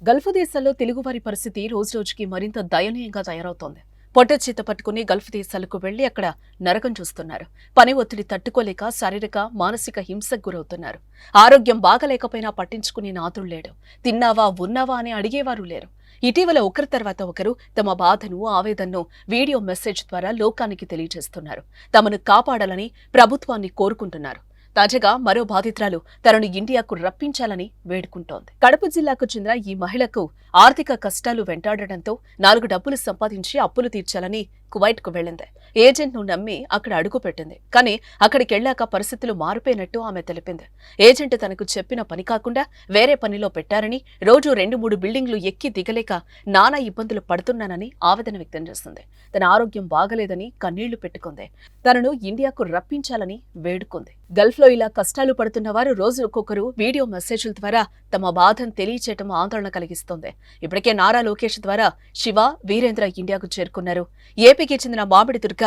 Gulf దేశాల్లో తెలుగువారి పరిస్థితి రోజురోజుకి మరింత దయనీయంగా తయారవుతోంది. పొట్టచేత పట్టుకుని గల్ఫ్ దేశాలకు వెళ్లి అక్కడ నరకం చూస్తున్నారు. పని ఒత్తిడి తట్టుకోలేక శారీరక, మానసిక హింసకు గురవుతున్నారు. ఆరోగ్యం బాగలేకపోయినా పట్టించుకునే నాథుడు లేడు. తిన్నావా, ఉన్నావా అని అడిగేవారు లేరు. ఇటీవల ఒకరి తర్వాత ఒకరు తమ బాధను, ఆవేదనను వీడియో మెసేజ్ ద్వారా లోకానికి తెలియజేస్తున్నారు. తమను కాపాడాలని ప్రభుత్వాన్ని కోరుకుంటున్నారు. తాజాగా మరో బాధితురాలు తనను ఇండియాకు రప్పించాలని వేడుకుంటోంది. కడప జిల్లాకు చెందిన ఈ మహిళకు ఆర్థిక కష్టాలు వెంటాడటంతో 4 డబ్బులు సంపాదించి అప్పులు తీర్చాలని కువైట్కు వెళ్లింది. ఏజెంట్ను నమ్మి అక్కడ అడుగుపెట్టింది. కానీ అక్కడికెళ్లాక పరిస్థితులు మారిపోయినట్టు ఆమె తెలిపింది. ఏజెంట్ తనకు చెప్పిన పని కాకుండా వేరే పనిలో పెట్టారని, రోజు 2-3 బిల్డింగ్లు ఎక్కి దిగలేక నానా ఇబ్బందులు పడుతున్నానని ఆవేదన వ్యక్తం చేస్తుంది. తన ఆరోగ్యం బాగలేదని కన్నీళ్లు పెట్టుకుంది. తనను ఇండియాకు రప్పించాలని వేడుకుంది. గల్ఫ్లో ఇలా కష్టాలు పడుతున్న వారు రోజుకొకరు వీడియో మెసేజ్ల ద్వారా తమ బాధను తెలియచేయటం ఆందోళన కలిగిస్తోంది. ఇప్పటికే నారా లోకేష్ ద్వారా శివ, వీరేంద్ర ఇండియాకు చేరుకున్నారు. ఏపీకి చెందిన మామిడి దుర్గ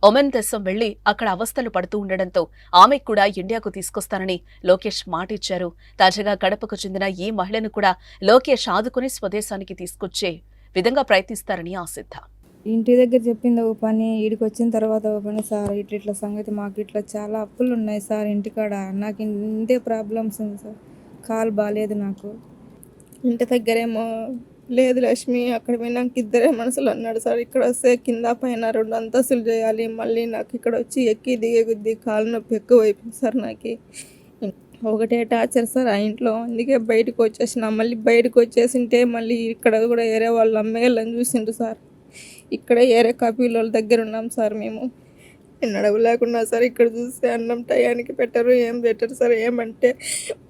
ఒమన్ దేశం వెళ్లి అక్కడ అవస్థలు పడుతూ ఉండడంతో ఆమెకు కూడా ఇండియాకు తీసుకొస్తానని లోకేష్ మాటిచ్చారు. తాజాగా కడపకు చెందిన ఈ మహిళను కూడా లోకేష్ ఆదుకుని స్వదేశానికి తీసుకొచ్చే విధంగా ప్రయత్నిస్తారని ఆశిద్దాం. ఇంటి దగ్గర చెప్పింది ఒక పని, ఈడికి వచ్చిన తర్వాత ఒక పని. సార్ ఇట్లా సంగతి, మాకు ఇట్లా చాలా అప్పులు ఉన్నాయి సార్ ఇంటికాడ. నాకు ఇంతే ప్రాబ్లమ్స్ ఉంది సార్. కాలు బాగాలేదు నాకు. ఇంటి దగ్గరేమో లేదు లక్ష్మి, అక్కడ పోయినాక ఇద్దరే మనుషులు అన్నాడు సార్. ఇక్కడ వస్తే కింద పైన 2 అంతస్తులు చేయాలి. మళ్ళీ నాకు ఇక్కడ వచ్చి ఎక్కి దిగే కొద్దీ కాలు నొప్పి ఎక్కువైపోయింది సార్. నాకు ఒకటే టార్చర్ సార్ ఆ ఇంట్లో. అందుకే బయటకు వచ్చేసిన. మళ్ళీ బయటకు వచ్చేసింటే మళ్ళీ ఇక్కడ కూడా వేరే వాళ్ళు అమ్మేయాలని చూసిండు సార్. ఇక్కడే ఏరే కాపీల వాళ్ళ దగ్గర ఉన్నాం సార్. మేము నడవ లేకుండా సార్. ఇక్కడ చూస్తే అన్నం టయానికి పెట్టరు, ఏం పెట్టరు సార్. ఏమంటే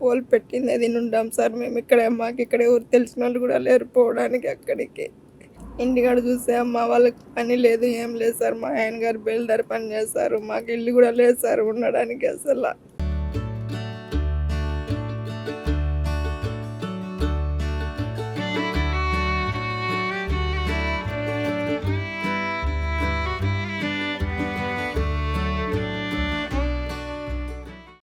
వాళ్ళు పెట్టింది అది ఉండాం సార్. మేము ఇక్కడే, మాకు ఇక్కడే ఊరు తెలిసిన వాళ్ళు కూడా లేరు పోవడానికి అక్కడికి. ఇంటికాడ చూస్తే అమ్మ వాళ్ళకి పని లేదు, ఏం లేదు సార్. మా ఆయన గారు బయలుదేరి పని చేస్తారు. మాకు ఇల్లు కూడా లేదు సార్ ఉండడానికి అసలు.